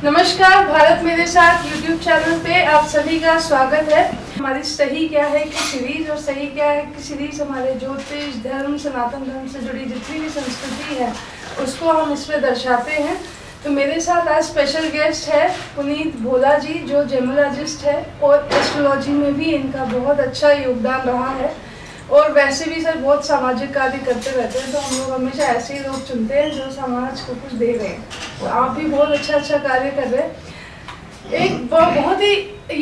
नमस्कार, भारत मेरे साथ YouTube चैनल पे आप सभी का स्वागत है। हमारी सही क्या है कि सीरीज और सही क्या है कि सीरीज हमारे ज्योतिष धर्म सनातन धर्म से जुड़ी जितनी भी संस्कृति है उसको हम इसमें दर्शाते हैं। तो मेरे साथ आज स्पेशल गेस्ट है पुनीत भोला जी, जो जेमोलॉजिस्ट है और एस्ट्रोलॉजी में भी इनका बहुत अच्छा योगदान रहा है और वैसे भी सर बहुत सामाजिक कार्य करते रहते हैं। तो हम लोग हमेशा ऐसे ही लोग चुनते हैं जो समाज को कुछ दे रहे हैं। तो आप भी बहुत अच्छा कार्य कर रहे हैं। एक बहुत ही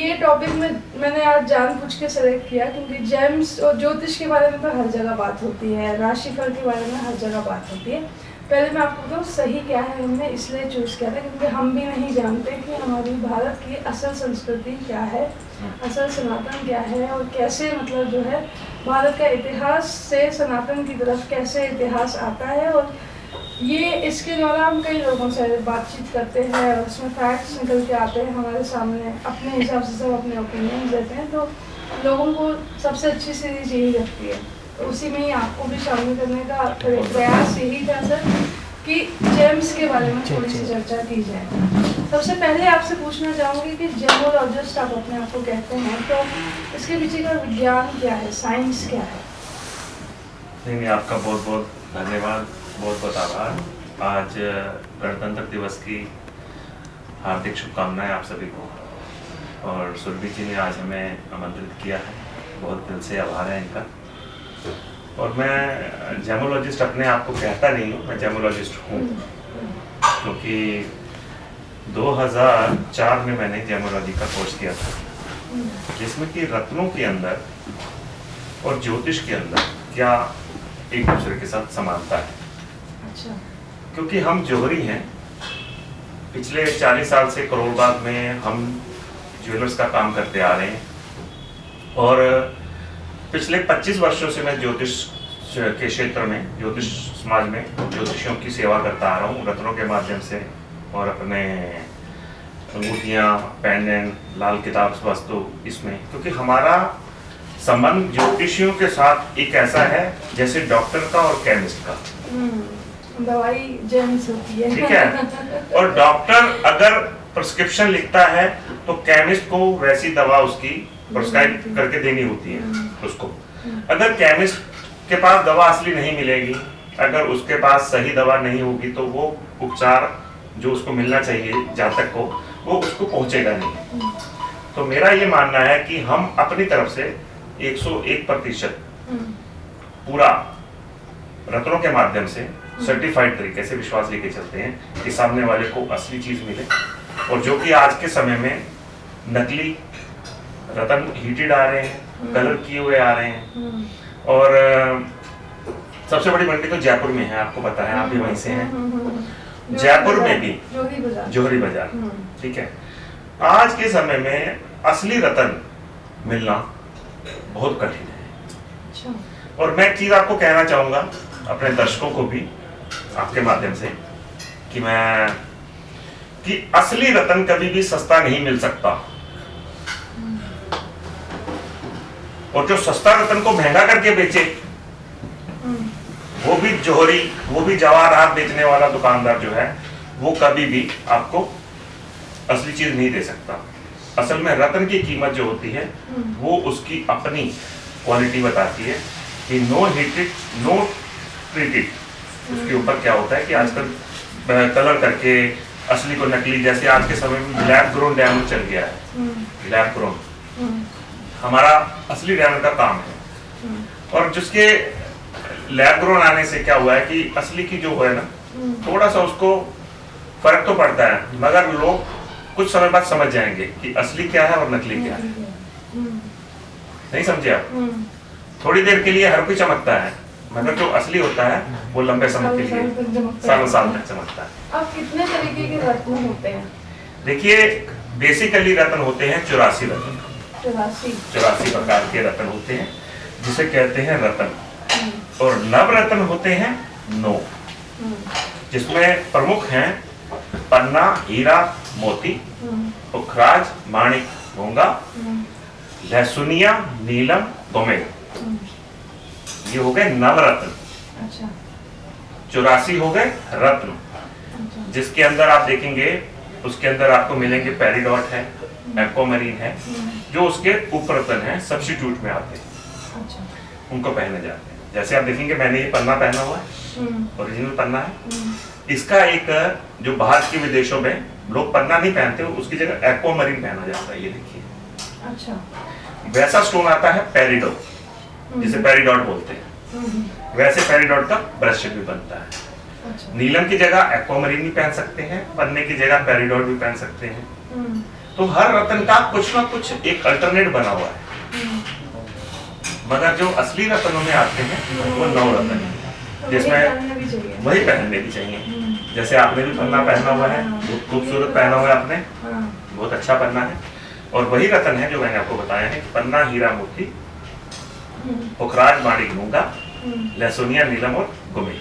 ये टॉपिक में मैंने आज जानबूझ के सेलेक्ट किया क्योंकि जेम्स और ज्योतिष के बारे में तो हर जगह बात होती है, राशिफल के बारे में हर जगह बात होती है। पहले मैं आपको बताऊँ सही क्या है, हमने इसलिए चूज़ किया था क्योंकि हम भी नहीं जानते कि हमारी भारत की असल संस्कृति क्या है, असल सनातन क्या है और कैसे मतलब जो है भारत का इतिहास से सनातन की तरफ कैसे इतिहास आता है। और ये इसके द्वारा हम कई लोगों से बातचीत करते हैं और उसमें फैक्ट्स निकल के आते हैं हमारे सामने, अपने हिसाब से सब अपने ओपिनियन देते हैं। तो लोगों को सबसे अच्छी सीरीज यही लगती है, तो उसी में ही आपको भी शामिल करने का प्रयास यही था सर कि जेम्स के बारे में थोड़ी सी चर्चा की जाए। सबसे पहले आपसे पूछना चाहूँगी कि जेमोलॉजिस्ट आप अपने आप को कहते हैं, तो इसके पीछे का विज्ञान क्या है, साइंस क्या है? नहीं, आपका बहुत बहुत धन्यवाद, बहुत बहुत आभार। आज गणतंत्र दिवस की हार्दिक शुभकामनाएं आप सभी को। और सुरभि जी ने आज हमें आमंत्रित किया है, बहुत दिल से आभार है इनका। और मैं जेमोलॉजिस्ट अपने आप को कहता नहीं हूँ, मैं जेमोलॉजिस्ट हूँ क्योंकि 2004 में मैंने जेमोलॉजी का कोर्स किया था, जिसमें कि रत्नों के अंदर और ज्योतिष के अंदर क्या एक दूसरे के साथ समानता है। अच्छा। क्योंकि हम जौहरी हैं, पिछले 40 साल से करोड़बाग में हम ज्वेलर्स का काम करते आ रहे हैं और पिछले 25 वर्षों से मैं ज्योतिष के क्षेत्र में, ज्योतिष समाज में ज्योतिषियों की सेवा करता आ रहा हूँ रत्नों के माध्यम से और अपने अंगूठियाँ, पेंडेंट, लाल किताब वस्तु इसमें। क्योंकि हमारा संबंध ज्योतिषियों के साथ एक ऐसा है जैसे डॉक्टर का और केमिस्ट का। दवाई जेम्स होती है, ठीक है। और डॉक्टर अगर प्रिस्क्रिप्शन लिखता है तो केमिस्ट को वैसी दवा उसकी प्रिस्क्राइब करके देनी होती है उसको। अगर केमिस्ट के पास दवा असली नहीं मिलेगी, अगर उसके पास सही दवा नहीं होगी तो वो उपचार जो उसको मिलना चाहिए जातक को, वो उसको पहुंचेगा नहीं। तो मेरा ये मानना है कि हम अपनी तरफ से 101% पूरा रत्नों के माध्यम से सर्टिफाइड तरीके से विश्वास लेके चलते हैं कि सामने वाले को असली चीज मिले। और जो कि आज के समय में नकली रत्न हीटेड आ रहे हैं, कलर किए हुए आ रहे हैं। और सबसे बड़ी मंडी तो जयपुर में है, आपको पता है, आप भी वहीं से हैं। जयपुर में भी जोहरी बाजार, ठीक है। आज के समय में असली रत्न मिलना बहुत कठिन है। अच्छा। और मैं एक चीज आपको कहना चाहूंगा अपने दर्शकों को भी आपके माध्यम से कि असली रत्न कभी भी सस्ता नहीं मिल सकता। और जो सस्ता रत्न को महंगा करके बेचे, वो भी जोहरी, वो भी जवाहरात बेचने वाला दुकानदार जो है, वो कभी भी आपको असली चीज नहीं दे सकता। असल में रत्न की कीमत जो होती है वो उसकी अपनी क्वालिटी बताती है कि नो हीटेड नो ट्रीटेड। उसके ऊपर क्या होता है कि आजकल कलर करके असली को नकली, जैसे आज के समय में लैब ग्रोन डायमंड चल गया है। लैब ग्रोन हमारा असली डायमंड का काम है। और जिसके लैब ग्रोन आने से क्या हुआ है कि असली की जो है ना, थोड़ा सा उसको फर्क तो पड़ता है, मगर लोग कुछ समय बाद समझ जाएंगे कि असली क्या है और नकली क्या है। नहीं समझे आप? थोड़ी देर के लिए हर कोई चमकता है, मगर जो असली होता है वो लंबे समय के लिए सालों साल तक चमकता है। अब कितने तरीके के रत्न होते हैं? देखिए, बेसिकली रत्न होते हैं 84 रत्न। 84 प्रकार के रत्न होते हैं जिसे कहते हैं रत्न। और नवरत्न होते हैं 9, जिसमें प्रमुख हैं पन्ना, हीरा, मोती, पुखराज, माणिक, मूंगा, लहसुनिया, नीलम, गोमेद। ये हो गए नवरत्न। अच्छा। 84 हो गए रत्न, जिसके अंदर आप देखेंगे उसके अंदर आपको मिलेंगे पेरिडॉट है, एक्वामरीन है, जो उसके उपरतन है, सब्स्टिट्यूट में आते हैं। अच्छा। उनको पहने जाते हैं। जैसे आप देखेंगे मैंने ये पन्ना पहना हुआ है, ओरिजिनल पन्ना है। इसका एक जो बाहर के विदेशों में लोग पन्ना नहीं पहनते, उसकी जगह एक्वामरीन पहना जाता है। ये देखिए, अच्छा। वैसा स्टोन आता है पेरिडो, जिसे पेरिडॉट बोलते हैं। वैसे पेरिडॉट का ब्रश भी बनता है। अच्छा। नीलम की जगह एक्वामरीन भी पहन सकते हैं, पन्ने की जगह पेरिडॉट भी पहन सकते हैं। तो हर रत्न का कुछ ना कुछ एक अल्टरनेट बना हुआ है, मगर जो असली रत्नों में आते हैं वो 9 रत्न हैं, जिसमें वही पहनने भी चाहिए। जैसे आपने भी पन्ना पहना हुआ है, बहुत खूबसूरत पहना हुआ है आपने, बहुत अच्छा पन्ना है। और वही रत्न है जो मैंने आपको बताया है, पन्ना, हीरा मोती, पुखराज, माणिक, मूंगा, लहसुनिया, नीलम और गुमी।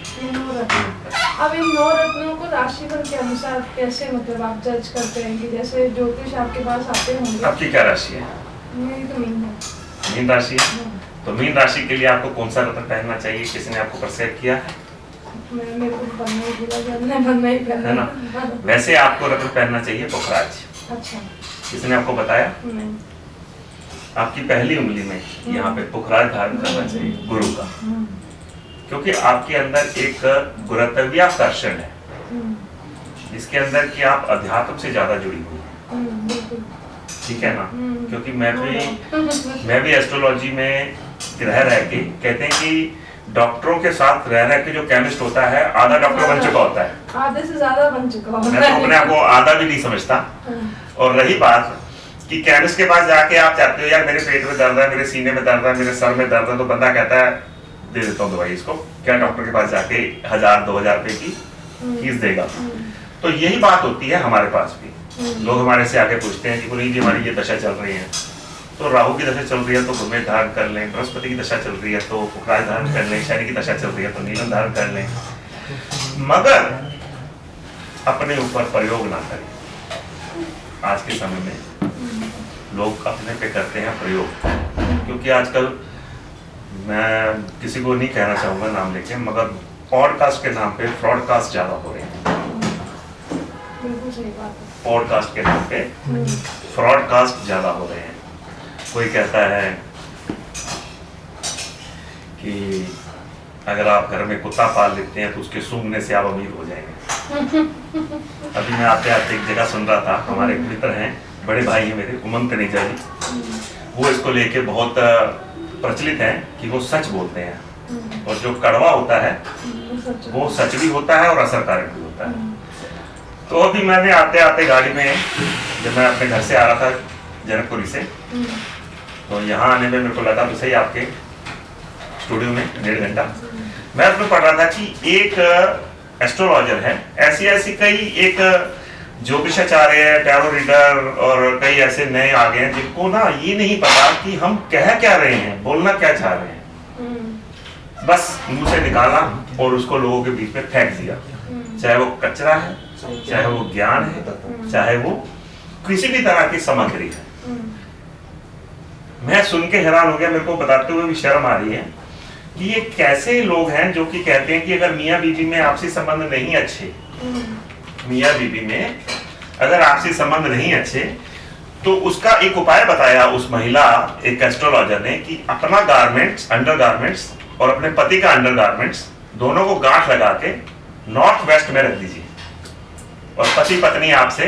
अब इन 9 रत्नों को राशिफल के अनुसार कैसे मतलब आप जज करते हैं कि जैसे ज्योतिष आपके पास आते होंगे? आपकी क्या राशि है? मेरी तो मीन है। मीन राशि है। तो मीन राशि के लिए आपको कौन सा रत्न पहनना चाहिए? किसी ने आपको प्रिस्क्राइब किया है? मेरे को बनना ही भूला गया, मैं बनना ही पहना है ना। वैसे आपको रत्न पहनना चाहिए पुखराज। अच्छा। किसी ने आपको बताया? नहीं। आपकी पहली उंगली में यहाँ पे पुखराज धारण करना चाहिए गुरु का, क्योंकि आपके अंदर एक गुरुत्वाकर्षण है, जिसके अंदर कि आप अध्यात्म से ज्यादा जुड़ी हुई हैं। ठीक है ना। क्योंकि मैं भी एस्ट्रोलॉजी में रह के कहते हैं कि डॉक्टरों के साथ रह के जो केमिस्ट होता है, आधा डॉक्टर बन चुका होता है, आधे से ज्यादा बन चुका होता है। मैं तो अपने आप को आधा भी नहीं समझता। और रही बात कि केमिस्ट के पास जाके आप चाहते हो यार मेरे पेट में दर्द है, मेरे सीने में दर्द है, मेरे सर में दर्द है, तो बंदा कहता है दे देता हूँ दवाई इसको, क्या डॉक्टर के पास जाके 1000-2000 रुपए की फीस देगा। तो यही बात होती है हमारे पास भी। लोग हमारे से आके पूछते हैं कि पुनीत जी हमारी ये दशा चल रही है, तो राहु की दशा चल रही है तो गुमे धारण कर लें, बृहस्पति की दशा चल रही है तो पुखराज धारण कर लें, शनि की दशा चल रही है तो नीलम धारण कर लें, मगर अपने ऊपर प्रयोग ना करें। आज के समय में लोग अपने पे करते हैं प्रयोग, क्योंकि आजकल मैं किसी को नहीं कहना चाहूंगा नाम लेके, मगर पॉडकास्ट के नाम पे फ्रॉडकास्ट ज्यादा हो रहे हैं। बिल्कुल सही बात है। पॉडकास्ट के नाम पे फ्रॉडकास्ट ज्यादा हो रहे हैं। कोई कहता है कि अगर आप घर में कुत्ता पाल लेते हैं तो उसके सूंघने से आप अमीर हो जाएंगे। अभी मैं आते आते एक जगह सुन रहा था, हमारे एक मित्र हैं, बड़े भाई हैं मेरे, उमंग तनेजा जी, वो इसको लेके बहुत प्रचलित हैं कि वो सच बोलते हैं, और जो कड़वा होता है वो सच भी होता है और असरकारक भी होता है। तो अभी मैंने आते आते गाड़ी में, जब मैं अपने घर से आ रहा था जनकपुरी से, तो यहाँ आने में मेरे को लगा तो सही आपके स्टूडियो में 1.5 घंटा मैं उसमें पढ़ रहा था कि एक एस्ट्रोलॉजर है, ऐसी कई एक ज्योतिषाचार्य, टैरो रीडर और कई ऐसे नए आ गए हैं जिनको ना ये नहीं पता कि हम कह क्या रहे हैं, बोलना क्या चाह रहे हैं। बस मुंह से निकाला और उसको लोगों के बीच में फेंक दिया, चाहे वो कचरा है, चाहे वो ज्ञान है, चाहे वो किसी भी तरह की सामग्री है। मैं सुन के हैरान हो गया, मेरे को बताते हुए भी शर्म आ रही है कि ये कैसे लोग हैं जो कि कहते हैं कि अगर मियाँ बीवी में आपसी संबंध नहीं अच्छे, मियाँ बीवी में अगर आपसी संबंध नहीं अच्छे, तो उसका एक उपाय बताया उस महिला एक एस्ट्रोलॉजर ने कि अपना गारमेंट्स, अंडरगारमेंट्स और अपने पति का अंडरगारमेंट्स दोनों को गांठ लगा के नॉर्थ वेस्ट में रख दीजिए, और पति पत्नी आपसे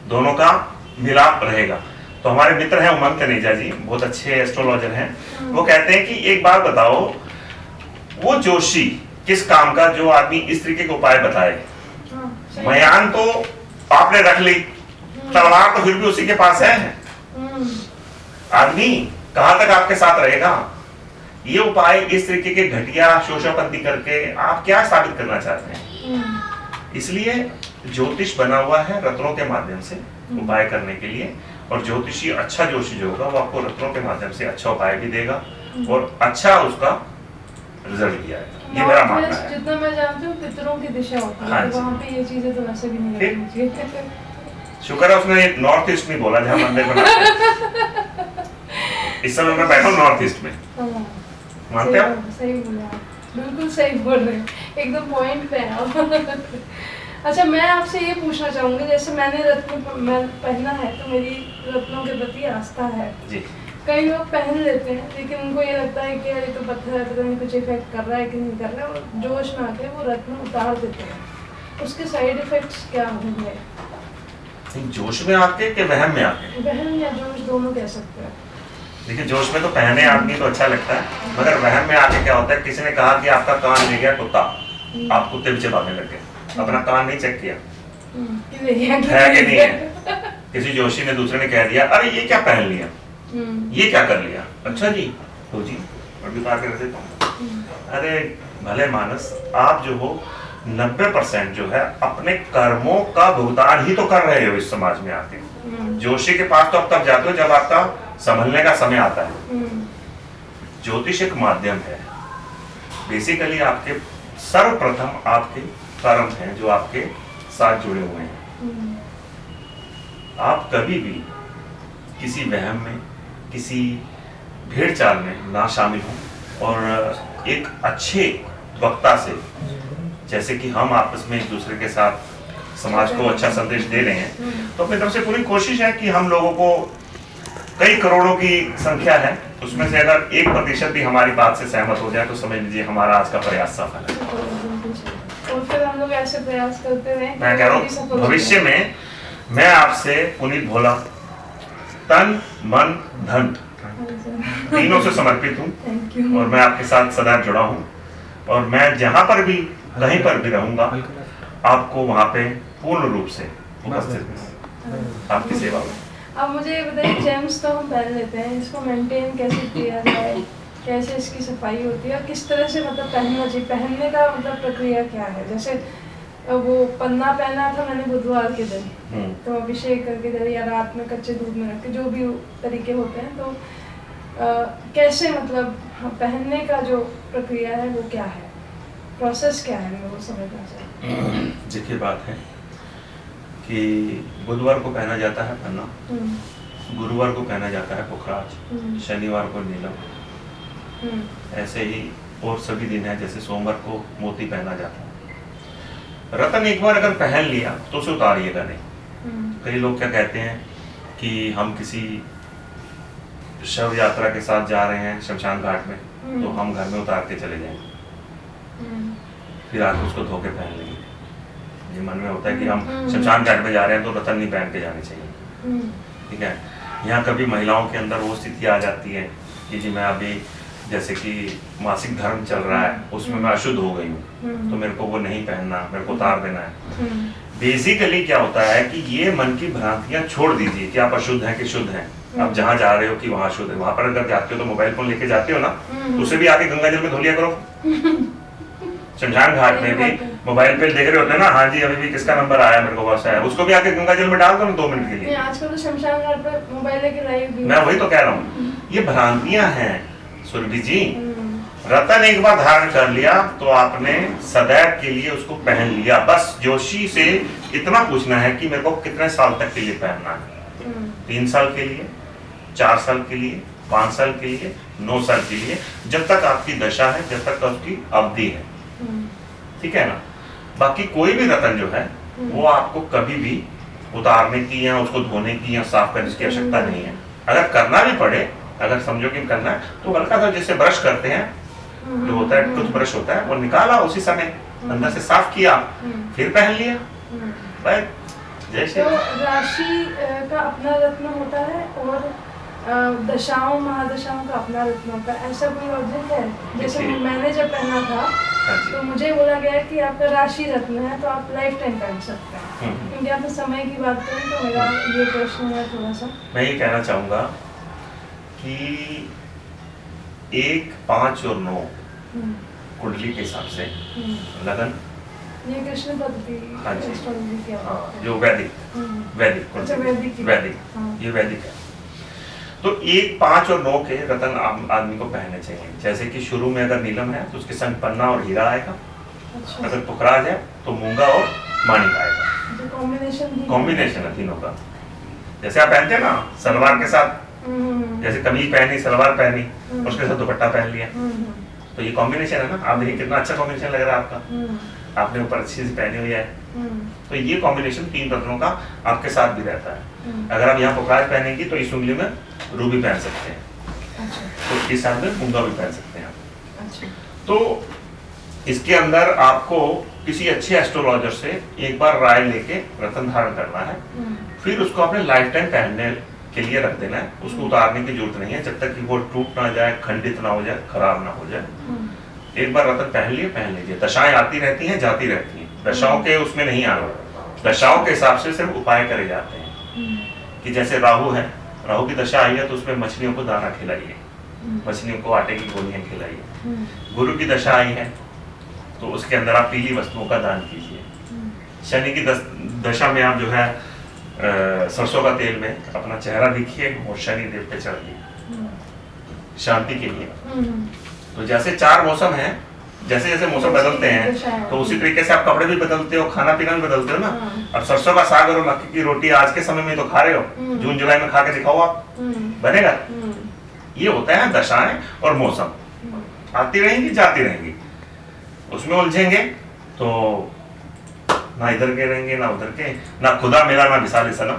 दोनों का मिलाप रहेगा। तो हमारे मित्र हैं उमंग तनेजा जी, बहुत अच्छे एस्ट्रोलॉजर हैं, वो कहते हैं कि एक बात बताओ, वो जोशी किस काम का जो आदमी इस तरीके के उपाय बताए। मयान तो आपने रख ली, तलवार तो फिर भी उसी के पास है, आदमी कहां तक आपके साथ रहेगा। ये उपाय इस तरीके के घटिया शोषापंथी करके आप क्या साबित करना चाहते हैं। इसलिए ज्योतिष बना हुआ है रत्नों के माध्यम से उपाय करने के लिए, और ज्योतिषी अच्छा ज्योतिषी जो होगा वो आपको रत्नों के माध्यम से अच्छा उपाय भी देगा और अच्छा उसका रिजल्ट भी आएगा। ये मेरा मानना है। जितना मैं जानती हूँ पितरों की दिशा होती है, हाँ, तो वहाँ पे ये चीजें तो वैसे भी नहीं रखनी चाहिए। शुक्र है उसने नॉर्थ ईस्ट नहीं बोला जहाँ मंदिर बनाते। इस समय मैं बैठा हूँ नॉर्थ ईस्ट में, मानते हो? सही बोले आप, बिल्कुल सही बोल रहे हैं, एकदम पॉइंट पे है। अच्छा, मैं आपसे ये पूछना चाहूंगी, जैसे मैंने मैं पहना है तो मेरी रत्नों के प्रति आस्था है जी। कई लोग पहन लेते हैं लेकिन उनको ये लगता है कि ये तो पत्थर है, पता नहीं कुछ इफेक्ट कर रहा है कि नहीं कर रहा है, और जोश में आके वो रत्न उतार देते हैं, उसके साइड इफेक्ट्स क्या होंगे? जोश में आके कि वहम में आके? वहम या जोश दोनों कह सकते हैं। देखिए, जोश में तो पहने आदमी तो अच्छा लगता है, मगर वहम में आके क्या होता है, किसी ने कहा कि आपका कान ले गया कुत्ता, आप कुत्ते पीछे भागने लग गए, अपना कान नहीं चेक किया है कि नहीं है। किसी जोशी ने दूसरे ने कह दिया, अरे ये क्या पहन लिया, ये क्या कर लिया, अच्छा जी तो जी और भी पार कर देता हूँ। अरे भले मानस, आप जो हो 90% जो है अपने कर्मों का भुगतान ही तो कर रहे हो इस समाज में आके। जोशी के पास तो अब तक जाते हो जब आपका संभलने का समय आता है। ज्योतिष एक माध्यम है, बेसिकली आपके सर्वप्रथम आपके कर्म हैं जो आपके साथ जुड़े हुए हैं। आप कभी भी किसी वहम में, किसी भेड़ चाल में ना शामिल हो, और एक अच्छे वक्ता से, जैसे कि हम आपस में एक दूसरे के साथ समाज को अच्छा संदेश दे रहे हैं, तो अपनी तरफ से पूरी कोशिश है कि हम लोगों को, कई करोड़ों की संख्या है, उसमें से अगर 1% भी हमारी बात से सहमत हो जाए तो समझ लीजिए हमारा आज का प्रयास सफल है। और फिर हम लोग ऐसे प्रयास करते रहे। मैं कह रहा हूँ भविष्य में मैं आपसे पुनीत भोला तन मन धन तीनों से समर्पित हूँ, और मैं आपके साथ सदा जुड़ा हूँ, और मैं जहाँ पर भी कहीं पर भी रहूंगा आपको वहाँ पे पूर्ण रूप से उपस्थित आपकी सेवा में। अब मुझे ये बताइए, जेम्स तो हम पहन लेते हैं, इसको मेंटेन कैसे किया जाए, कैसे इसकी सफाई होती है, और किस तरह से मतलब पहनना चाहिए, पहनने का मतलब प्रक्रिया क्या है? जैसे वो पन्ना पहना था मैंने बुधवार के दिन, तो अभिषेक करके जब या रात में कच्चे दूध में रख के, जो भी तरीके होते हैं, तो कैसे मतलब पहनने का जो प्रक्रिया है वो क्या है, प्रोसेस क्या है, मैं वो समझना चाहती हूँ। देखिए, बात है कि बुधवार को पहना जाता है पन्ना, गुरुवार को पहना जाता है पुखराज, शनिवार को नीलम, ऐसे ही और सभी दिन है, जैसे सोमवार को मोती पहना जाता है। रतन एक बार अगर पहन लिया तो उसे उतारिएगा नहीं। कई लोग क्या कहते हैं कि हम किसी शव यात्रा के साथ जा रहे हैं शमशान घाट में, तो हम घर में उतार के चले जाएंगे, फिर आके उसको धो के पहन लेंगे। ये मन में होता है कि हम शमशान घाट पे जा रहे हैं तो रतन नहीं पहन के जानी चाहिए, ठीक है। यहाँ कभी महिलाओं के अंदर वो स्थिति आ जाती है कि जी मैं अभी, जैसे कि मासिक धर्म चल रहा है, उसमें मैं अशुद्ध हो गई हूँ, तो मेरे को वो नहीं पहनना, मेरे को उतार देना है। बेसिकली क्या होता है कि ये मन की भ्रांतियां छोड़ दीजिए कि आप अशुद्ध हैं कि शुद्ध हैं। आप जहाँ जा रहे हो कि वहाँ शुद्ध है, वहां पर अगर जाते हो तो मोबाइल फोन लेके जाते हो ना, तो उसे भी आके गंगा जल में धो लिया करो। शमशान घाट में भी मोबाइल पे देख रहे होते हैं ना, हाँ जी अभी भी किसका नंबर आया, मेरे को बस आया, उसको भी आके गंगा जल में डाल दो ना 2 मिनट के लिए। आजकल तो शमशान घाट पर मोबाइल लेके लाइव भी, मैं वही तो कह रहा हूँ, ये भ्रांतियां हैं सुरभि जी। रतन एक बार धारण कर लिया तो आपने सदैव के लिए उसको पहन लिया। बस जोशी से इतना पूछना है कि मेरे को कितने साल तक के लिए पहनना है, 3 साल के लिए, 4 साल के लिए, 5 साल के लिए, 9 साल के लिए, जब तक आपकी दशा है, जब तक उसकी अवधि है, ठीक है ना। बाकी कोई भी रतन जो है वो आपको कभी भी उतारने की या उसको धोने की या साफ करने की आवश्यकता नहीं है। अगर करना भी पड़े, अगर समझो कि करना है, तो हल्का सा जैसे ब्रश करते हैं, जो होता है टूथ ब्रश होता है, वो निकाला उसी समय, अंदर से साफ किया, फिर पहन लिया। जैसे तो राशि का अपना रत्न होता है और दशाओं महादशाओं का अपना रत्न होता है, ऐसा कोई लॉजिक है? जैसे मैंने जब पहना था तो मुझे बोला गया कि आपका राशि रत्न है तो आप लाइफ टाइम पहन सकते हैं, क्योंकि आप समय की बात करें तो मेरा ये प्रश्न है थोड़ा सा। मैं ये कहना चाहूँगा कि 1, 5 और 9 कुंडली के हिसाब से लगन, ये कृष्ण पद्धति, जो वैदिक ये वैदिक है। तो 1, 5 और 9 के रतन आदमी को पहनने चाहिए। जैसे कि शुरू में अगर नीलम है तो उसके संग पन्ना और हीरा आएगा। अच्छा। अगर पुखराज है तो मूंगा और माणिक आएगा। कॉम्बिनेशन है तीनों का। जैसे आप पहनते हैं ना सलवार के साथ, जैसे कमीज पहनी, सलवार पहनी, उसके साथ दुपट्टा पहन लिया, तो ये कॉम्बिनेशन है ना। आप देखिए कितना अच्छा कॉम्बिनेशन लग रहा है आपका। आपने ऊपर अच्छी से पहनी हुई है, तो ये कॉम्बिनेशन 3 रत्नों का आपके साथ भी रहता है। अगर आप यहाँ पोखराज पहनेंगी तो इस उंगली में रूबी पहन सकते हैं, तो इस हाथ में मुंगा भी पहन सकते हैं आप। तो इसके अंदर आपको किसी अच्छे एस्ट्रोलॉजर से एक बार राय लेके रत्न धारण करना है, फिर उसको अपने लाइफ टाइम पहनने के लिए रख देना है। उसको उतारने की जरूरत नहीं है जब तक कि वो टूट ना जाए, खंडित ना हो जाए, खराब ना हो जाए। एक बार रत्न पहन लीजिए। दशाएं आती रहती हैं, जाती रहती हैं, दशाओं के उसमें नहीं आना। दशाओं के हिसाब से सिर्फ उपाय करे जाते हैं कि जैसे राहु है, राहु की दशा आई है तो उसमें मछलियों को दाना खिलाइए, मछलियों को आटे की गोलियां खिलाइए। गुरु की दशा आई है तो उसके अंदर आप पीली वस्तुओं का दान कीजिए। शनि की दशा में आप जो है सरसों का तेल में अपना चेहरा दिखिए और शनि देव पे चढ़िए शांति के लिए। तो जैसे 4 मौसम हैं, जैसे जैसे मौसम बदलते हैं तो उसी तरीके से आप कपड़े भी बदलते हो, खाना पीना भी बदलते हो ना। अब सरसों का साग और मक्की की रोटी आज के समय में तो खा रहे हो, जून जुलाई में खा के दिखाओ आप, बनेगा? ये होता है दशाएं और मौसम, आती रहेंगी जाती रहेंगी, उसमें उलझेंगे तो ना इधर के रहेंगे ना उधर के, ना खुदा मिला ना विशाल सनम।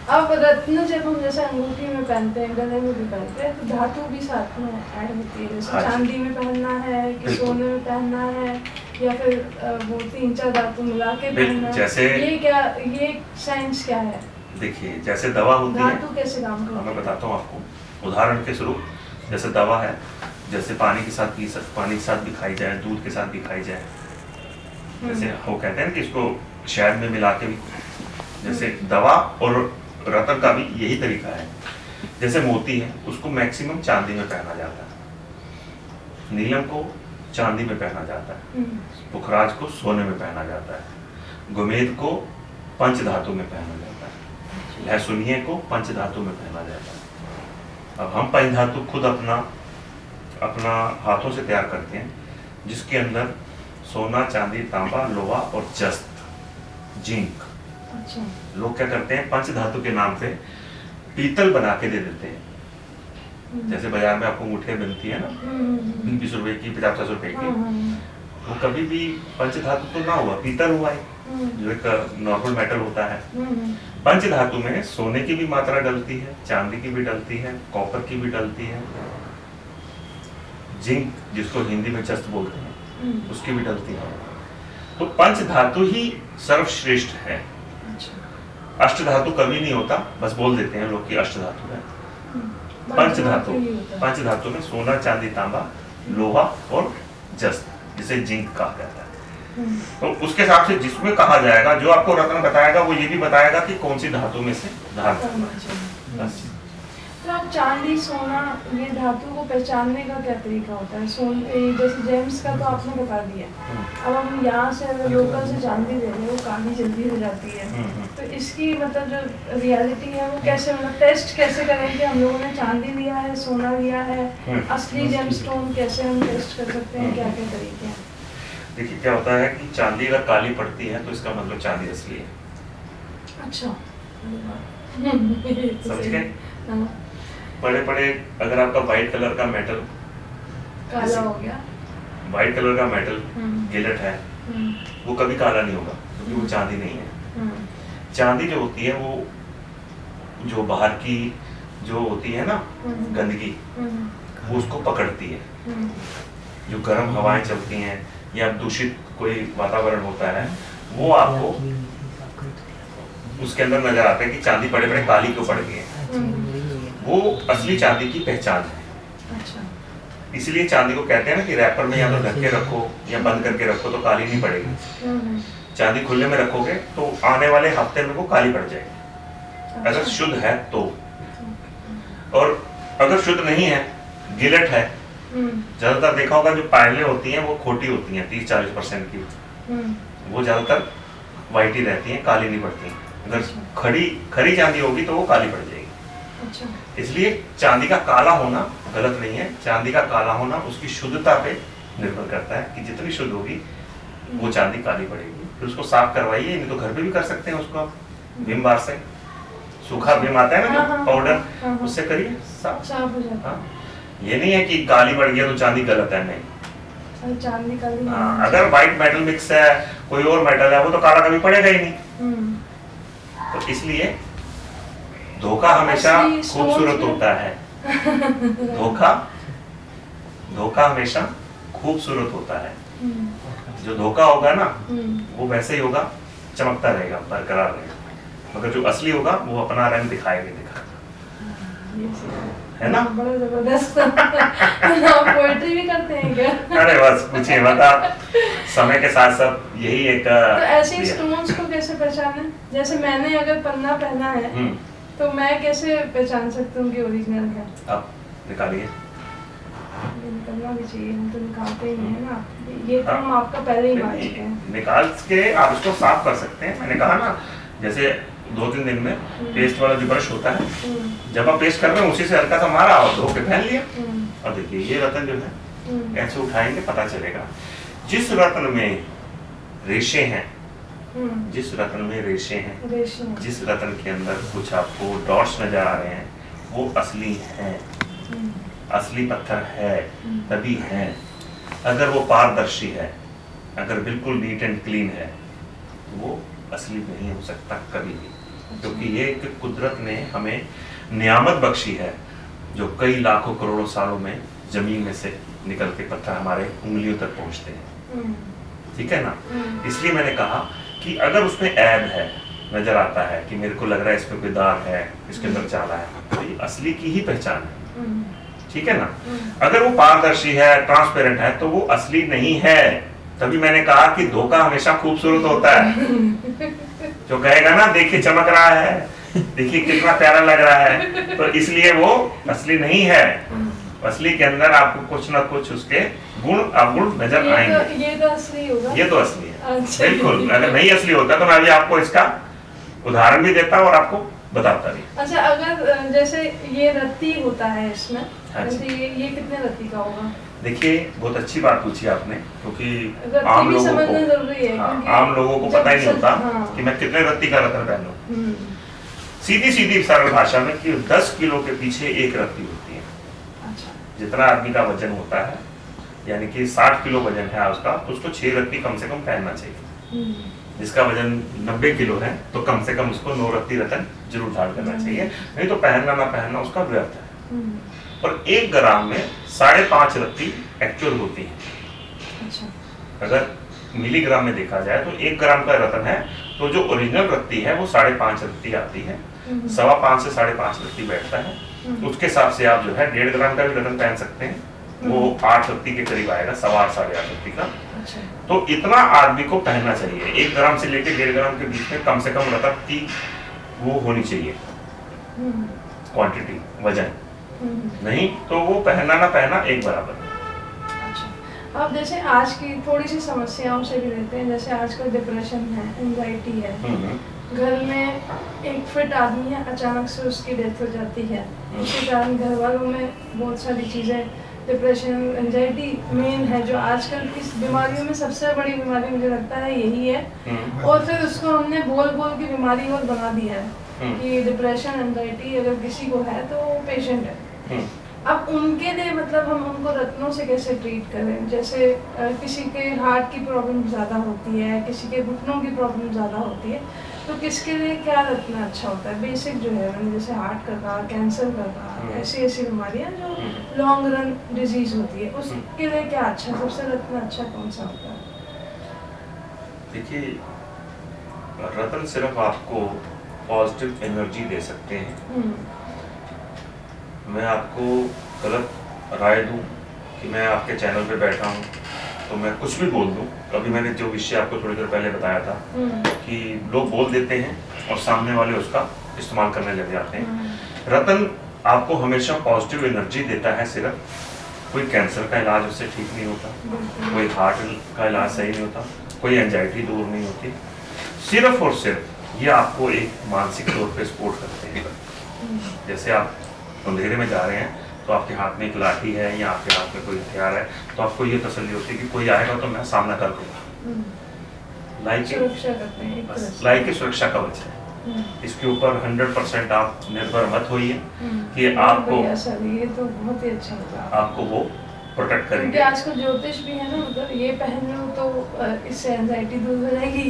अब रत्न जब हम जैसे अंगूठी में पहनते हैं, गले में भी पहनते हैं, तो धातु भी साथ में ऐड होती है। जैसे चांदी में पहनना है कि सोने में पहनना है, या फिर वो 3-4 धातु मिला के पहनना है, जैसे ये साइंस क्या है? देखिए जैसे दवा होती है, धातु कैसे काम करती है मैं बताता हूँ आपको उदाहरण के स्वरूप। जैसे दवा है, जैसे पानी के साथ पानी के साथ भी खाई जाए, दूध के साथ भी खाई जाए, जैसे वो कहते हैं कि इसको शहद में मिला के भी, जैसे दवा और रत्न का भी यही तरीका है। जैसे मोती है उसको मैक्सिमम चांदी में पहना जाता है, नीलम को चांदी में पहना जाता है, पुखराज को सोने में पहना जाता है, गुमेद को पंचधातु में पहना जाता है, लहसुनिये को पंचधातु में पहना जाता है। अब हम पंचधातु खुद अपना हाथों से तैयार करते हैं, जिसके अंदर सोना, चांदी, तांबा, लोहा और जस्त, जिंक। अच्छा। लोग क्या करते हैं, पंचधातु के नाम पे पीतल बना के दे देते हैं। जैसे बाजार में आपको अंगूठियां बनती है ना, 20 रुपए की, 50 रुपए की, वो कभी भी पंचधातु तो ना हुआ, पीतल हुआ है, जो एक नॉर्मल मेटल होता है। पंचधातु में सोने की भी मात्रा डलती है, चांदी की भी डलती है, कॉपर की भी डलती है, जिंक जिसको हिंदी में जस्त बोलते हैं उसकी भी डलती है। तो पंचधातु ही सर्वश्रेष्ठ है। अष्टधातु कभी नहीं होता, बस बोल देते हैं लोग कि अष्टधातु है। पंचधातु में सोना, चांदी, तांबा, लोहा और जस्त, जिसे जिंक कहा जाता है। तो उसके हिसाब से जिसमें कहा जाएगा, जो आपको रत्न बताएगा वो ये भी बताएगा कि कौन सी धातु में से धारण करना है। बस। तो आप चांदी, सोना, ये धातु को पहचानने का क्या तरीका होता है? जैसे जेम्स का तो आपने बता दिया, अब हम यहाँ से अगर लोकल से चांदी ले रहे हैं, वो काफी जल्दी हो जाती है, तो इसकी मतलब जो रियलिटी है वो कैसे, मतलब टेस्ट कैसे करें कि हम लोगों ने चांदी लिया है, सोना लिया है, असली जेमस्टोन कैसे हम टेस्ट कर सकते हैं? क्या क्या तरीके हैं? देखिए क्या होता है कि चांदी अगर काली पड़ती है तो इसका मतलब चांदी असली है। अच्छा। समझ गए? बड़े बड़े अगर आपका व्हाइट कलर का मेटल काला हो गया, व्हाइट कलर का मेटल गिलेट है, वो कभी काला नहीं होगा क्योंकि वो चांदी नहीं है। चांदी जो होती है वो जो बाहर की जो होती है ना गंदगी, वो उसको पकड़ती है। जो गर्म हवाएं चलती हैं या दूषित कोई वातावरण होता है, वो आपको उसके अंदर नजर आता है कि चांदी बड़े बड़े काली क्यों पड़ गई है। वो असली चांदी की पहचान है। अच्छा। इसलिए चांदी को कहते हैं ना कि रैपर में या तो ढक के रखो या बंद करके रखो तो काली नहीं पड़ेगी। चांदी खुले में रखोगे तो आने वाले हफ्ते में वो काली पड़ जाएगी, अगर शुद्ध है तो। और अगर शुद्ध नहीं है, गिलेट है, ज्यादातर देखा होगा जो पायलें होती हैं वो खोटी होती हैं, 30-40% की, वो ज्यादातर व्हाइट ही रहती हैं, काली नहीं पड़ती। अगर खरी चांदी होगी तो वो काली पड़ जाएगी। अच्छा। इसलिए चांदी का काला होना गलत नहीं है, चांदी का काला होना उसकी शुद्धता पे निर्भर करता है कि जितनी शुद्ध होगी वो चांदी काली पड़ेगी। फिर उसको साफ करवाइए, नहीं तो घर पे भी कर सकते हैं उसको, विम बार से, सूखा विम आता है ना जो पाउडर, उससे करिए साफ हो जाता है। ये नहीं है कि काली पड़ गया तो चांदी गलत है, नहीं, चांदी का भी हाँ, अगर व्हाइट मेटल मिक्स है, कोई और मेटल है, वो तो काला कभी पड़ेगा ही नहीं। तो इसलिए धोखा हमेशा खूबसूरत होता है। धोखा हमेशा खूबसूरत होता है। जो धोखा होगा ना, वो वैसे ही होगा, चमकता रहेगा, बरकरार रहेगा, मगर जो असली होगा वो अपना रंग दिखाएगा। है ना? बड़ा जबरदस्त। आप पोएट्री भी करते हैं क्या? अरे बस पूछिए मत आप, समय के साथ साथ यही एक तो ऐसे स्टोन्स को कैसे पहचाने? जैसे मैंने अगर पन्ना पहना है तो मैं कैसे पहचान सकती हूँ कि ओरिजिनल है? आप निकालिए। निकलना भी चाहिए, हम तो निकालते ही नहीं है ना। ये तो हम आपका पहले ही बात चुके हैं। निकाल के आप इसको साफ कर सकते हैं। मैंने कहा ना, जैसे 2-3 दिन में पेस्ट वाला जो ब्रश होता है, जब आप पेस्ट कर रहे हैं उसी से हल्का सा मारा और धो के पहन लिया। और देखिए ये रत्न जो है ऐसे उठाएंगे, पता चलेगा। जिस रत्न में रेशे हैं, जिस रत्न में रेशे हैं, जिस रत्न के अंदर कुछ आपको डॉट्स नजर आ रहे हैं, वो असली हैं, असली पत्थर है, तभी है। अगर वो पारदर्शी है, अगर बिल्कुल नीट एंड क्लीन है, वो असली नहीं हो सकता कभी भी। क्योंकि ये एक कुदरत ने हमें नियामत बख्शी है, जो कई लाखों करोड़ों सालों में जमीन में से निकल के पत्थर हमारे उंगलियों तक पहुंचते हैं। ठीक है ना? इसलिए मैंने कहा कि अगर उसमें ऐब है, नजर आता है कि मेरे को लग रहा है इसमें कोई दाग है, इसके अंदर चाला है, तो ये असली की ही पहचान है। ठीक है ना? अगर वो पारदर्शी है, ट्रांसपेरेंट है, तो वो असली नहीं है। तभी मैंने कहा कि धोखा हमेशा खूबसूरत होता है। जो कहेगा ना, देखिए चमक रहा है, देखिए कितना प्यारा लग रहा है, तो इसलिए वो असली नहीं है। असली के अंदर आपको कुछ ना कुछ उसके गुण अवगुण नजर आएंगे। ये तो असली होगा। ये तो असली है। अच्छा। बिल्कुल। अगर नहीं असली होता तो मैं अभी आपको इसका उदाहरण भी देता और आपको बताता भी। अच्छा, अगर जैसे ये रत्ती होता है इसमें, जैसे ये कितने रत्ती का होगा? देखिए, बहुत अच्छी बात पूछी आपने, क्योंकि आम लोगों को आम लोगों को पता ही नहीं होता कि मैं कितने रत्ती का रत्न पहनूं। सीधी सरल भाषा में कि 10 किलो के पीछे एक रत्ती होती है। अच्छा। जितना आदमी का वजन होता है, यानी कि 60 किलो वजन है उसका, तो उसको 6 रत्ती कम से कम पहनना चाहिए। जिसका वजन 90 किलो है तो कम से कम उसको 9 रत्ती रत्न जरूर धारण करना चाहिए, नहीं तो पहनना ना पहनना उसका व्यर्थ है। और 1 ग्राम में 5.5 रत्ती एक्चुअल होती है। अच्छा। अगर मिलीग्राम में देखा जाए तो 1 ग्राम का रत्न है, तो जो ओरिजिनल रत्ती है वो 5.5 रत्ती आती है। 5.25 से 5.5 रत्ती बैठता है। उसके हिसाब से आप जो है 1.5 ग्राम का भी रत्न पहन सकते हैं, वो 8 रत्ती के करीब आएगा, 8.25 रत्ती का। अच्छा। तो इतना आदमी को पहनना चाहिए। 1 ग्राम से लेकर 1.5 ग्राम के बीच में कम से कम रत्न की वो होनी चाहिए क्वांटिटी, वजन। नहीं तो वो पहनना ना पहनना एक बराबर। अच्छा। अब जैसे आज की थोड़ी सी समस्याओं से भी रहते हैं, जैसे आजकल डिप्रेशन है, एंजाइटी है, घर में एक फिट आदमी है, अचानक से उसकी डेथ हो जाती है, उसके कारण घर वालों में बहुत सारी चीज़ें, डिप्रेशन, एंजाइटी मेन है जो आजकल की बीमारियों में सबसे बड़ी बीमारी मुझे लगता है यही है। और फिर उसको हमने बोल बोल की बीमारी और बना दिया है कि डिप्रेशन, एंजाइटी अगर किसी को है तो वो पेशेंट है। अब उनके लिए मतलब हम उनको रत्नों से कैसे ट्रीट करें? जैसे किसी के हार्ट की प्रॉब्लम ज़्यादा होती है, किसी के घुटनों की प्रॉब्लम ज़्यादा होती है, तो किसके लिए क्या रत्न अच्छा होता है? बेसिक जो है, जैसे हार्ट का कहा, कैंसर का कहा, ऐसी बीमारियां जो लॉन्ग रन डिजीज होती है, उसके लिए क्या अच्छा, सबसे रत्न अच्छा कौन सा होता है? देखिए, रत्न सिर्फ आपको पॉजिटिव एनर्जी दे सकते हैं। मैं आपको गलत राय दूं कि मैं आपके चैनल पे बैठा हूं तो मैं कुछ भी बोल दूं। अभी मैंने जो विषय आपको थोड़ी देर पहले बताया था कि लोग बोल देते हैं और सामने वाले उसका इस्तेमाल करने लग जाते हैं। रत्न आपको हमेशा पॉजिटिव एनर्जी देता है सिर्फ। कोई कैंसर का इलाज उससे ठीक नहीं होता, कोई हार्ट का इलाज सही नहीं होता, कोई एंजाइटी दूर नहीं होती। सिर्फ और सिर्फ ये आपको एक मानसिक तौर पे सपोर्ट करते हैं। जैसे आप अंधेरे में जा रहे हैं तो आपके हाथ में एक लाठी है या आपके हाथ में कोई हथियार है, तो आपको ये तसल्ली होती है कि कोई आएगा तो मैं सामना कर लूंगा। लाइक की सुरक्षा कवच है। इसके ऊपर 100% आप निर्भर मत होइए कि आपको ये तो बहुत ही अच्छा होगा, आपको वो प्रोटेक्ट क्योंकि करेंगे। आजकल ज्योतिष भी है ना, मतलब ये पहन लो तो इससे एंजाइटी दूर हो जाएगी,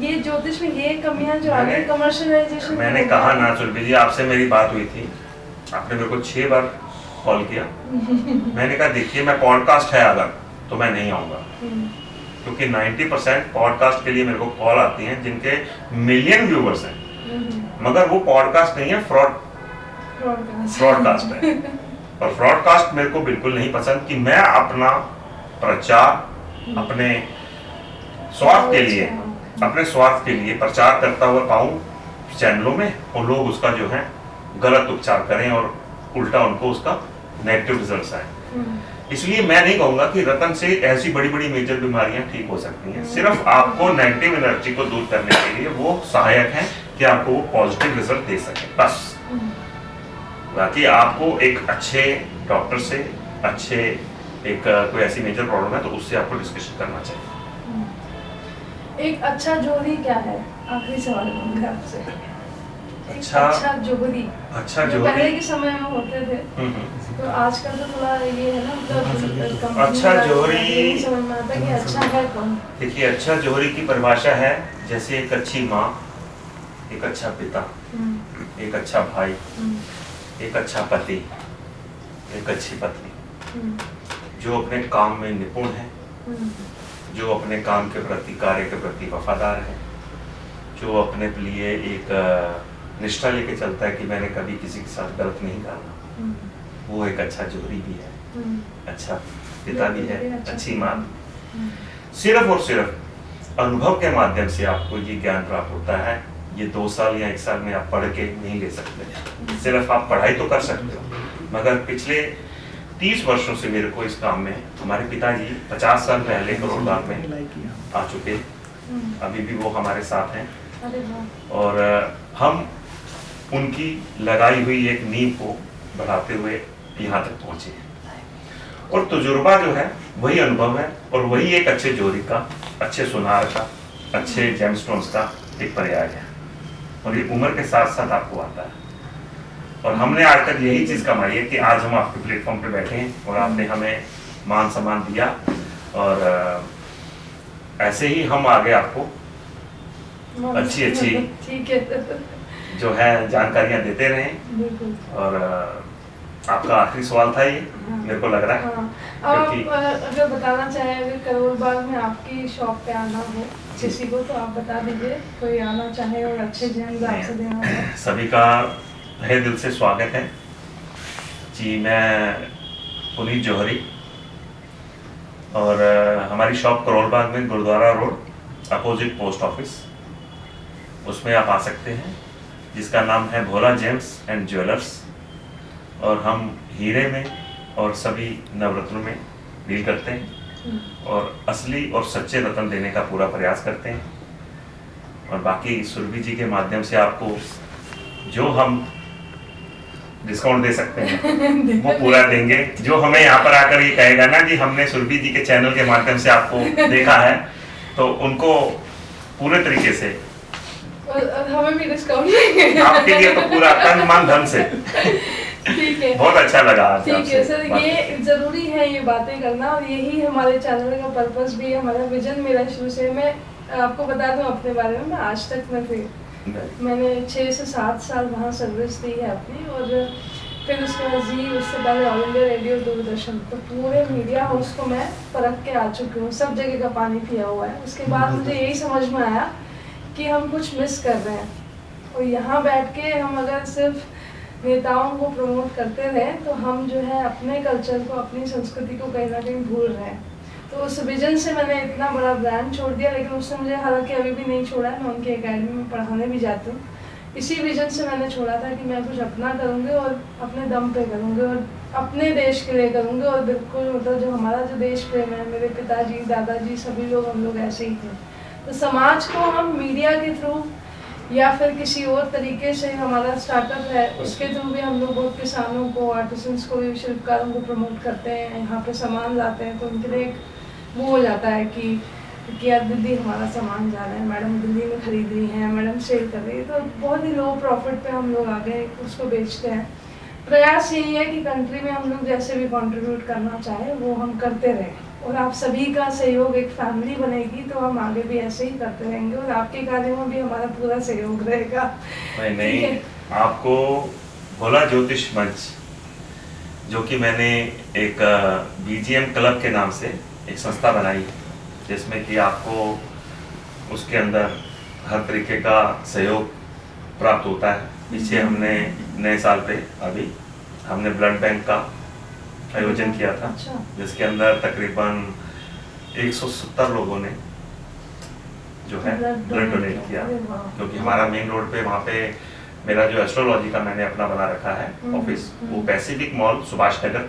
ये ज्योतिष में ये कमियां जो आगे कमर्शियलाइजेशन। मैंने कहा ना सुरभि जी, आपसे मेरी बात हुई थी, आपने मेरे को 6 बार कॉल किया। मैंने कहा देखिए मैं पॉडकास्ट है अगर तो मैं नहीं आऊँगा, क्योंकि 90% पॉडकास्ट के लिए मेरे को कॉल आती हैं जिनके मिलियन व्यूवर्स हैं, मगर वो पॉडकास्ट नहीं है, फ्रॉडकास्ट है। और फ्रॉडकास्ट मेरे को बिल्कुल नहीं पसंद कि मैं अपना प्रचार अपने स्वार्थ के लिए प्रचार करता हुआ पाऊं चैनलों में, और लोग उसका जो है गलत उपचार करें और उल्टा उनको उसका नेगेटिव रिजल्ट्स आए। इसलिए मैं नहीं कहूंगा कि रतन से ऐसी बड़ी बड़ी मेजर बीमारियां ठीक हो सकती हैं, सिर्फ आपको नेगेटिव एनर्जी को दूर करने के लिए वो सहायक है कि आपको वो पॉजिटिव रिजल्ट दे सके, बस। बाकी आपको एक अच्छे डॉक्टर से कोई ऐसी मेजर प्रॉब्लम है तो उससे आपको डिस्कशन करना चाहिए। एक अच्छा जोहरी क्या है, आखिरी सवाल होगा आपसे। अच्छा जोहरी पहले के समय में होते थे, तो आजकल तो थोड़ा ये है ना, मतलब अच्छा जोहरी समझ में आता है कि अच्छा है कौन। देखिए, अच्छा जोहरी की परिभाषा है जैसे एक अच्छी माँ, एक अच्छा पिता, एक अच्छा भाई, एक अच्छा पति, एक अच्छी पत्नी, जो अपने काम में निपुण है, जो अपने काम के प्रति, कार्य के प्रति वफादार है, जो अपने लिए एक निष्ठा लेके चलता है कि मैंने कभी किसी के साथ गलत नहीं करना, वो एक अच्छा जोहरी भी है, अच्छा पिता भी है, अच्छी माँ। सिर्फ और सिर्फ अनुभव के माध्यम से आपको ये ज्ञान प्राप्त होता है। ये 2 साल या 1 साल में आप पढ़ के नहीं ले सकते। सिर्फ आप पढ़ाई तो कर सकते हो, मगर पिछले 30 वर्षों से मेरे को इस काम में, हमारे पिताजी 50 साल पहले करोड़ बाग में आ चुके, अभी भी वो हमारे साथ हैं, और हम उनकी लगाई हुई एक नींव को बढ़ाते हुए यहाँ तक पहुंचे हैं। और तजुर्बा जो है वही अनुभव है, और वही एक अच्छे जोहरी का, अच्छे सुनार का, अच्छे जेमस्टोन्स का एक पर्याय है, और ये उम्र के साथ साथ आपको आता है। और हमने आज तक यही चीज कमाई है कि आज हम आपके प्लेटफॉर्म पे बैठे हैं और आपने हमें मान सम्मान दिया, और ऐसे ही हम आगे आपको अच्छी ठीक है जो है जानकारियां देते रहें। और आपका आखिरी सवाल था ये, मेरे को लग रहा है। अब अगर बताना चाहे, अगर करोल बाग में आपकी शॉप पे आना हो किसी को, तो आप बता दीजिए, कोई आना चाहे और अच्छे जेम्स आपसे देना हो। सभी का तहे दिल से स्वागत है जी। मैं पुनीत जौहरी, और हमारी शॉप करोल बाग में Gurudwara road opposite post office, उसमें आप आ सकते हैं, जिसका नाम है भोला जेम्स एंड ज्वेलर्स। और हम हीरे में और सभी नवरत्नों में डील करते हैं, और असली और सच्चे रत्न देने का पूरा प्रयास करते हैं। और बाकी सुरभि जी के माध्यम से आपको जो हम डिस्काउंट दे सकते हैं वो पूरा देंगे। जो हमें यहाँ पर आकर ये कहेगा ना कि हमने सुरभि जी के चैनल के माध्यम से आपको देखा है, तो उनको पूरे तरीके से, और हमें भी डिस्काउंट देंगे आपके लिए तो पूरा तन मन धन से। ठीक है, बहुत अच्छा लगा। ठीक है सर, ये जरूरी है ये बातें करना, और यही हमारे चैनल का पर्पस भी है, हमारा विजन। मेरा शुरू से, मैं आपको बता दूं अपने बारे में, मैं आज तक मैंने 6 से 7 साल वहाँ सर्विस दी है अपनी, और फिर उसके बाद जी, उससे पहले ऑल इंडिया रेडियो, दूरदर्शन, तो पूरे मीडिया हाउस को मैं परख के आ चुकी हूँ, सब जगह का पानी पिया हुआ है। उसके बाद मुझे यही समझ में आया कि हम कुछ मिस कर रहे हैं, और यहाँ बैठ के हम अगर सिर्फ नेताओं को प्रमोट करते रहे तो हम जो है अपने कल्चर को, अपनी संस्कृति को कहीं ना कहीं भूल रहे हैं। तो उस विजन से मैंने इतना बड़ा ब्रांड छोड़ दिया, लेकिन उससे मुझे हालांकि अभी भी नहीं छोड़ा है, मैं उनकी एकेडमी में पढ़ाने भी जाती हूँ। इसी विजन से मैंने छोड़ा था कि मैं कुछ अपना करूँगी, और अपने दम पे करूँगी, और अपने देश के लिए करूँगी। और बिल्कुल मतलब जो हमारा जो देश प्रेम है, मेरे पिताजी, दादाजी, सभी लोग, हम लोग ऐसे ही थे। तो समाज को हम मीडिया के थ्रू या फिर किसी और तरीके से, हमारा स्टार्टअप है उसके थ्रू भी हम लोग बहुत किसानों को, आर्टिसंस को, शिल्पकारों को प्रमोट करते हैं, यहाँ पे सामान लाते हैं। तो उनके लिए एक वो हो जाता है कि यार दिल्ली हमारा सामान जा रहा है, मैडम दिल्ली में खरीद रही हैं, मैडम सेल कर रही है, तो बहुत ही लो प्रॉफिट पे हम लोग आगे उसको बेचते हैं। प्रयास यही है कि कंट्री में हम लोग जैसे भी कंट्रीब्यूट करना चाहे वो हम करते रहें, और आप सभी का सहयोग एक फैमिली बनेगी तो हम आगे भी ऐसे ही करते रहेंगे, और आपके कार्यों में भी हमारा पूरा सहयोग रहेगा। नहीं, आपको भोला ज्योतिष मंच, जो कि मैंने एक BGM क्लब के नाम से एक संस्था बनाई है, जिसमें कि आपको उसके अंदर हर तरीके का सहयोग प्राप्त होता है। पीछे हमने नए साल पे अभी हमने ब्लड बैंक का आयोजन किया था, जिसके अंदर तकरीबन 170 लोगों ने जो है ब्लड डोनेट किया, क्योंकि हमारा मेन रोड पे वहाँ पे मेरा जो एस्ट्रोलॉजी का मैंने अपना बना रखा है ऑफिस, वो पैसिफिक मॉल सुभाष नगर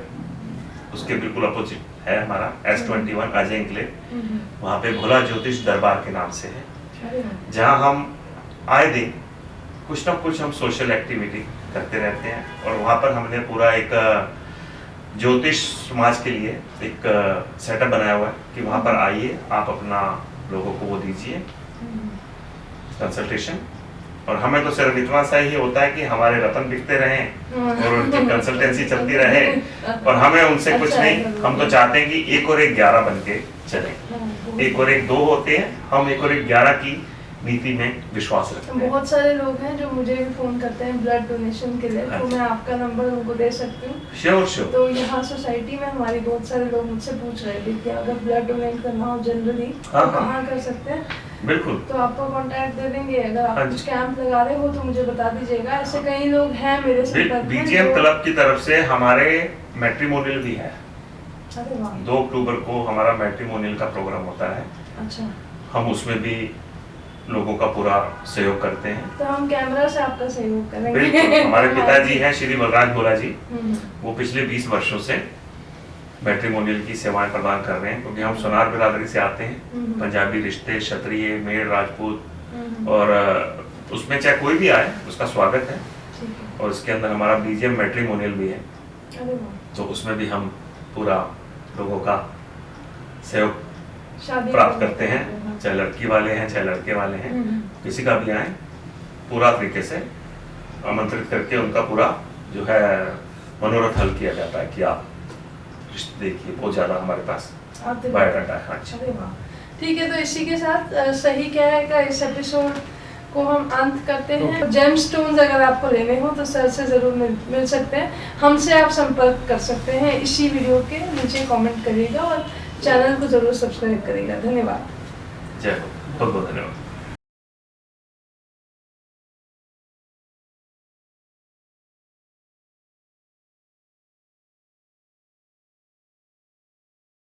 उसके बिल्कुल अपोजिट है हमारा S21 अजय एन्क्लेव, वहाँ पे भोला ज्योतिष दरबार के नाम से है, जहाँ हम आए दिन कुछ ना कुछ हम सोशल एक्टिविटी करते रहते हैं। और वहाँ पर हमने पूरा एक ज्योतिष समाज के लिए एक सेटअप बनाया हुआ है कि वहाँ पर आइए, आप अपना लोगों को वो दीजिए कंसल्टेशन, और हमें तो सिर्फ इतना सा ही होता है कि हमारे रतन बिकते रहें और उनकी कंसल्टेंसी चलती रहे, और हमें उनसे कुछ नहीं, हम तो चाहते हैं कि 1 और 1 11 बन के चले। 1 और 1 2 होते हैं, हम 1 और 1 11 की नीति में विश्वास रखते हैं। बहुत सारे लोग हैं जो मुझे भी फोन करते हैं ब्लड डोनेशन के लिए, तो मैं आपका नंबर उनको दे सकती हूँ। श्योर। तो यहाँ सोसाइटी में हमारी बहुत सारे लोग मुझसे पूछ रहे थे कि अगर ब्लड डोनेट करना हो जनरली तो कहाँ कर सकते हैं। बिल्कुल, तो आपको कांटेक्ट दे देंगे, अगर आप कुछ कैंप लगा रहे हो तो मुझे बता दीजिएगा। ऐसे कई लोग हैं मेरे संपर्क में। BGM क्लब की तरफ से हमारे मैट्रिमोनियल भी है। अरे वाह। 2 अक्टूबर को हमारा मैट्रिमोनियल का प्रोग्राम होता है। अच्छा। हम उसमें भी लोगों का पूरा सहयोग करते हैं। तो हम कैमरा से आपका सहयोग करेंगे। बिल्कुल, हमारे पिताजी हैं श्री बलराज भोला जी, वो पिछले 20 वर्षों से मैट्रिमोनियल की सेवाएं प्रदान कर रहे हैं, क्योंकि हम सोनार बिरादरी से आते हैं, पंजाबी रिश्ते, क्षत्रिय, मेड़, राजपूत, और उसमें चाहे कोई भी आए उसका स्वागत है। और इसके अंदर हमारा BGM मैट्रिमोनियल भी है, तो उसमें भी हम पूरा लोगों का सहयोग प्राप्त करते हैं, चाहे लड़की वाले हैं चाहे लड़के वाले हैं, किसी का भी आए, पूरा तरीके से आमंत्रित करके उनका पूरा जो है मनोरथ हल किया जाता है कि आप रिश्ते देखिए। बहुत ज्यादा हमारे पास बायोडाटा है। अच्छा, ठीक है। तो इसी के साथ सही क्या है का इस एपिसोड को हम अंत करते हैं। जेमस्टोन्स अगर आपको लेने हो तो सर से जरूर मिल सकते हैं, हमसे आप संपर्क कर सकते हैं। इसी वीडियो के नीचे कमेंट करिएगा और चैनल को जरूर सब्सक्राइब करिएगा। धन्यवाद। जय हो, बहुत बहुत धन्यवाद।